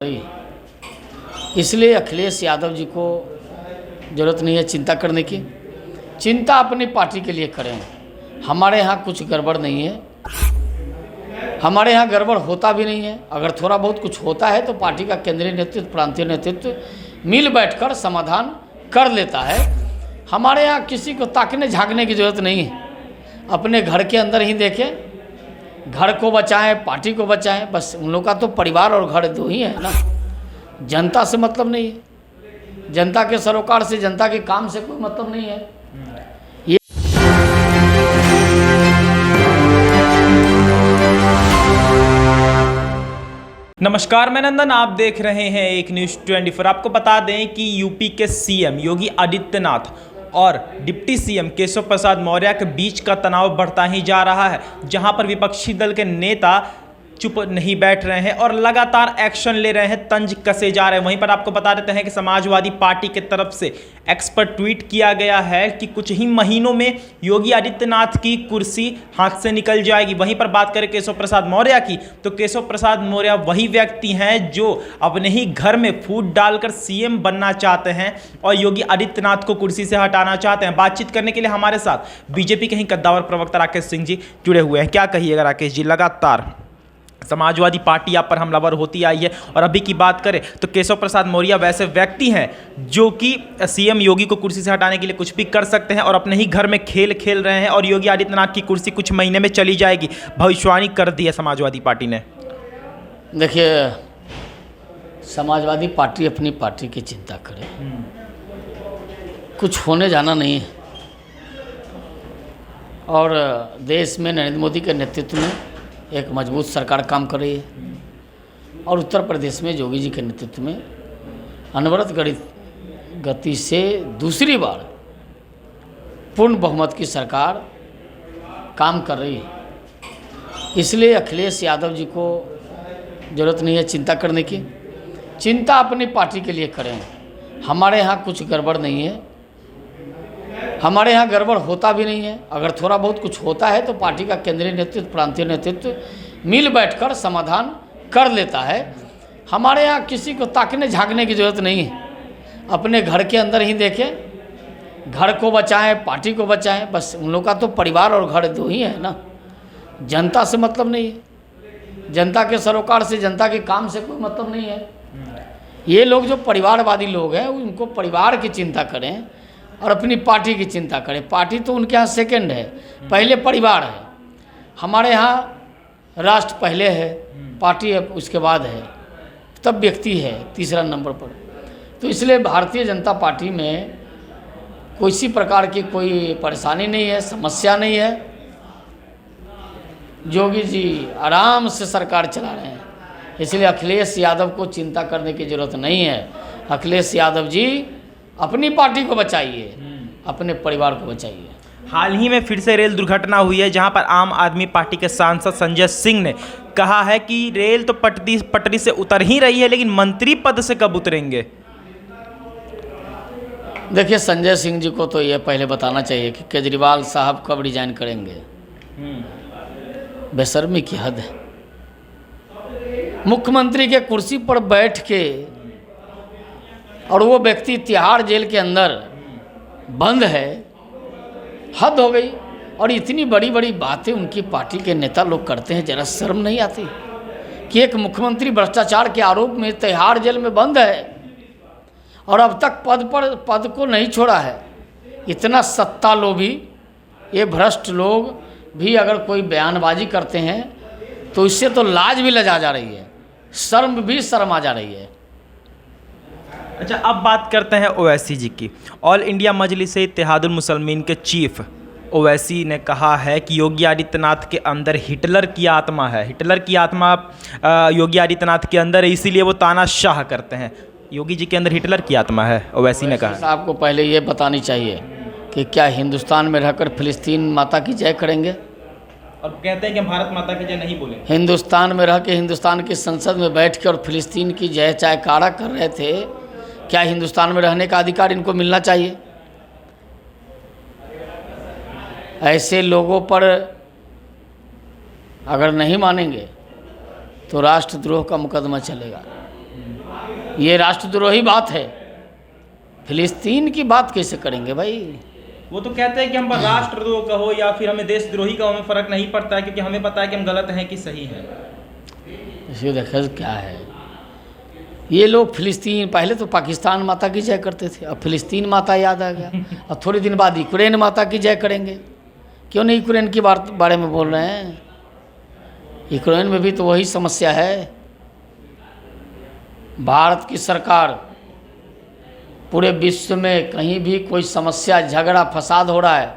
इसलिए अखिलेश यादव जी को ज़रूरत नहीं है चिंता करने की। चिंता अपनी पार्टी के लिए करें। हमारे यहाँ कुछ गड़बड़ नहीं है, हमारे यहाँ गड़बड़ होता भी नहीं है। अगर थोड़ा बहुत कुछ होता है तो पार्टी का केंद्रीय नेतृत्व, प्रांतीय नेतृत्व मिल बैठकर समाधान कर लेता है। हमारे यहाँ किसी को ताकने झांकने की ज़रूरत नहीं है। अपने घर के अंदर ही देखें, घर को बचाएं, पार्टी को बचाएं। बस उन लोग का तो परिवार और घर दो ही है ना। जनता से मतलब नहीं है, जनता के सरोकार से, जनता के काम से कोई मतलब नहीं है। नमस्कार, मैं नंदन, आप देख रहे हैं एक न्यूज़ 24। आपको बता दें कि यूपी के सीएम योगी आदित्यनाथ और डिप्टी सीएम केशव प्रसाद मौर्य के बीच का तनाव बढ़ता ही जा रहा है, जहां पर विपक्षी दल के नेता चुप नहीं बैठ रहे हैं और लगातार एक्शन ले रहे हैं, तंज कसे जा रहे हैं। वहीं पर आपको बता देते हैं कि समाजवादी पार्टी की तरफ से एक्स पर ट्वीट किया गया है कि कुछ ही महीनों में योगी आदित्यनाथ की कुर्सी हाथ से निकल जाएगी। वहीं पर बात करें केशव प्रसाद मौर्य की, तो केशव प्रसाद मौर्य वही व्यक्ति हैं जो अपने ही घर में फूट डालकर सीएम बनना चाहते हैं और योगी आदित्यनाथ को कुर्सी से हटाना चाहते हैं। बातचीत करने के लिए हमारे साथ बीजेपी के ही कद्दावर प्रवक्ता राकेश सिंह जी जुड़े हुए हैं। क्या कहिएगा राकेश जी? लगातार समाजवादी पार्टी आप पर हमलावर होती आई है और अभी की बात करें तो केशव प्रसाद मौर्य वैसे व्यक्ति हैं जो कि सीएम योगी को कुर्सी से हटाने के लिए कुछ भी कर सकते हैं और अपने ही घर में खेल खेल रहे हैं और योगी आदित्यनाथ की कुर्सी कुछ महीने में चली जाएगी, भविष्यवाणी कर दी है समाजवादी पार्टी ने। देखिए, समाजवादी पार्टी अपनी पार्टी की चिंता करे, कुछ होने जाना नहीं है। और देश में नरेंद्र मोदी के नेतृत्व में एक मजबूत सरकार काम कर रही है और उत्तर प्रदेश में योगी जी के नेतृत्व में अनवरत गति से दूसरी बार पूर्ण बहुमत की सरकार काम कर रही है। इसलिए अखिलेश यादव जी को ज़रूरत नहीं है चिंता करने की। चिंता अपनी पार्टी के लिए करें। हमारे यहाँ कुछ गड़बड़ नहीं है, हमारे यहाँ गड़बड़ होता भी नहीं है। अगर थोड़ा बहुत कुछ होता है तो पार्टी का केंद्रीय नेतृत्व, प्रांतीय नेतृत्व मिल बैठकर समाधान कर लेता है। हमारे यहाँ किसी को ताकने झांकने की ज़रूरत नहीं है। अपने घर के अंदर ही देखें, घर को बचाएं, पार्टी को बचाएं। बस उन लोग का तो परिवार और घर दो ही है ना। जनता से मतलब नहीं है, जनता के सरोकार से, जनता के काम से कोई मतलब नहीं है। ये लोग जो परिवारवादी लोग हैं उनको परिवार की चिंता करें और अपनी पार्टी की चिंता करें। पार्टी तो उनके यहाँ सेकंड है, पहले परिवार है। हमारे यहाँ राष्ट्र पहले है, पार्टी उसके बाद है, तब व्यक्ति है तीसरा नंबर पर। तो इसलिए भारतीय जनता पार्टी में किसी प्रकार की कोई परेशानी नहीं है, समस्या नहीं है। योगी जी आराम से सरकार चला रहे हैं, इसलिए अखिलेश यादव को चिंता करने की ज़रूरत नहीं है। अखिलेश यादव जी अपनी पार्टी को बचाइए, अपने परिवार को बचाइए। हाल ही में फिर से रेल दुर्घटना हुई है, जहां पर आम आदमी पार्टी के सांसद संजय सिंह ने कहा है कि रेल तो पटरी से उतर ही रही है, लेकिन मंत्री पद से कब उतरेंगे? देखिए, संजय सिंह जी को तो ये पहले बताना चाहिए कि केजरीवाल साहब कब रिजाइन करेंगे। बेशर्मी की हद है। मुख्यमंत्री के कुर्सी पर बैठ के और वो व्यक्ति तिहाड़ जेल के अंदर बंद है, हद हो गई। और इतनी बड़ी बड़ी बातें उनकी पार्टी के नेता लोग करते हैं, जरा शर्म नहीं आती कि एक मुख्यमंत्री भ्रष्टाचार के आरोप में तिहाड़ जेल में बंद है और अब तक पद को नहीं छोड़ा है। इतना सत्ता लोभी ये भ्रष्ट लोग भी अगर कोई बयानबाजी करते हैं तो इससे तो लाज भी लजा जा रही है, शर्म भी शर्मा जा रही है। अच्छा, अब बात करते हैं ओवैसी जी की। ऑल इंडिया मजलिस-ए इत्तेहादुल मुसलमीन के चीफ ओवैसी ने कहा है कि योगी आदित्यनाथ के अंदर हिटलर की आत्मा है। हिटलर की आत्मा योगी आदित्यनाथ के अंदर है, इसीलिए वो तानाशाह करते हैं। योगी जी के अंदर हिटलर की आत्मा है, ओवैसी ने कहा। आपको पहले ये बतानी चाहिए कि क्या हिंदुस्तान में रहकर फिलिस्तीन माता की जय करेंगे? और कहते हैं कि भारत माता की जय नहीं बोले। हिंदुस्तान में रह के हिंदुस्तान की संसद में बैठ के और फिलिस्तीन की जय जयकारा कर रहे थे। क्या हिंदुस्तान में रहने का अधिकार इनको मिलना चाहिए? ऐसे लोगों पर अगर नहीं मानेंगे तो राष्ट्रद्रोह का मुकदमा चलेगा। ये राष्ट्रद्रोही बात है। फिलिस्तीन की बात कैसे करेंगे भाई? वो तो कहते हैं कि हम पर राष्ट्रद्रोह कहो या फिर हमें देशद्रोही कहो, हमें फर्क नहीं पड़ता है, क्योंकि हमें पता है कि हम गलत हैं कि सही हैं। इसे देखा क्या है, ये लोग फिलिस्तीन, पहले तो पाकिस्तान माता की जय करते थे, अब फिलिस्तीन माता याद आ गया, और थोड़े दिन बाद यूक्रेन माता की जय करेंगे। क्यों नहीं यूक्रेन की बारे में बोल रहे हैं? यूक्रेन में भी तो वही समस्या है। भारत की सरकार पूरे विश्व में कहीं भी कोई समस्या, झगड़ा, फसाद हो रहा है,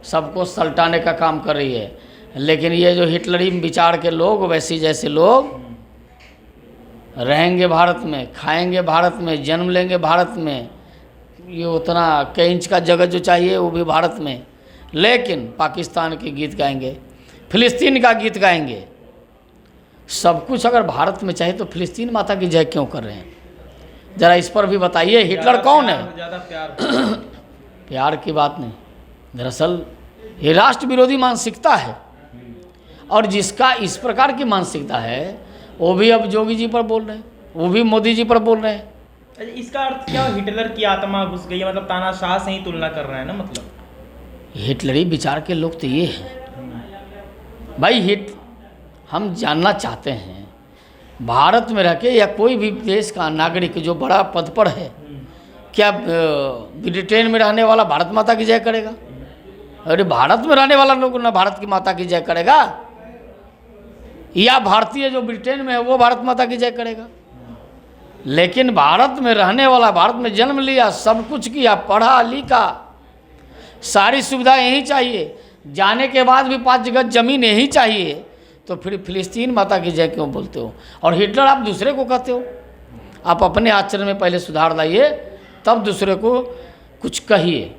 सबको सलटाने का काम कर रही है। लेकिन ये जो हिटलरी विचार के लोग, वैसे जैसे लोग रहेंगे भारत में, खाएंगे भारत में, जन्म लेंगे भारत में, ये उतना कई इंच का जगह जो चाहिए वो भी भारत में, लेकिन पाकिस्तान के गीत गाएंगे, फिलिस्तीन का गीत गाएंगे। सब कुछ अगर भारत में चाहे तो फिलिस्तीन माता की जय क्यों कर रहे हैं? जरा इस पर भी बताइए। हिटलर कौन है? ज़्यादा प्यार प्यार की बात नहीं, दरअसल ये राष्ट्र विरोधी मानसिकता है। और जिसका इस प्रकार की मानसिकता है वो भी अब योगी जी पर बोल रहे हैं, वो भी मोदी जी पर बोल रहे हैं। इसका अर्थ क्या, हिटलर की आत्मा घुस गई है, मतलब तानाशाह से ही तुलना कर रहे हैं ना? मतलब हिटलरी विचार के लोग तो ये हैं भाई। हम जानना चाहते हैं भारत में रह के या कोई भी देश का नागरिक जो बड़ा पद पर है, क्या ब्रिटेन में रहने वाला भारत माता की जय करेगा? अरे भारत में रहने वाला लोग ना भारत की माता की जय करेगा, या भारतीय जो ब्रिटेन में है वो भारत माता की जय करेगा? लेकिन भारत में रहने वाला, भारत में जन्म लिया, सब कुछ किया, पढ़ा लिखा, सारी सुविधाएं यही चाहिए, जाने के बाद भी 5 गज जमीन यही चाहिए, तो फिर फिलिस्तीन माता की जय क्यों बोलते हो? और हिटलर आप दूसरे को कहते हो। आप अपने आचरण में पहले सुधार लाइए, तब दूसरे को कुछ कहिए।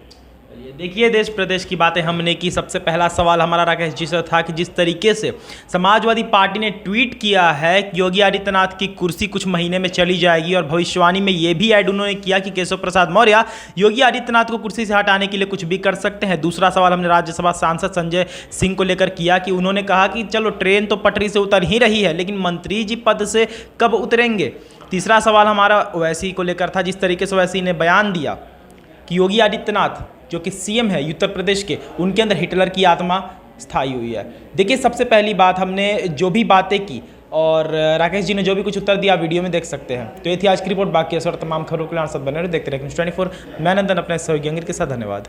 देखिए, देश प्रदेश की बातें हमने की। सबसे पहला सवाल हमारा राकेश जी से था कि जिस तरीके से समाजवादी पार्टी ने ट्वीट किया है कि योगी आदित्यनाथ की कुर्सी कुछ महीने में चली जाएगी, और भविष्यवाणी में ये भी ऐड उन्होंने किया कि केशव प्रसाद मौर्य योगी आदित्यनाथ को कुर्सी से हटाने के लिए कुछ भी कर सकते हैं। दूसरा सवाल हमने राज्यसभा सांसद संजय सिंह को लेकर किया कि उन्होंने कहा कि चलो ट्रेन तो पटरी से उतर ही रही है, लेकिन मंत्री जी पद से कब उतरेंगे। तीसरा सवाल हमारा ओवैसी को लेकर था, जिस तरीके से ओवैसी ने बयान दिया कि योगी आदित्यनाथ जो कि सीएम है उत्तर प्रदेश के, उनके अंदर हिटलर की आत्मा स्थायी हुई है। देखिए, सबसे पहली बात हमने जो भी बातें की और राकेश जी ने जो भी कुछ उत्तर दिया वीडियो में देख सकते हैं। तो ये थी आज की रिपोर्ट। बाकी असर तमाम खबरों के लिए सब बने रहे, देखते रहे News 24। मैं नंदन अपने सहयोगी अंकित के साथ। धन्यवाद।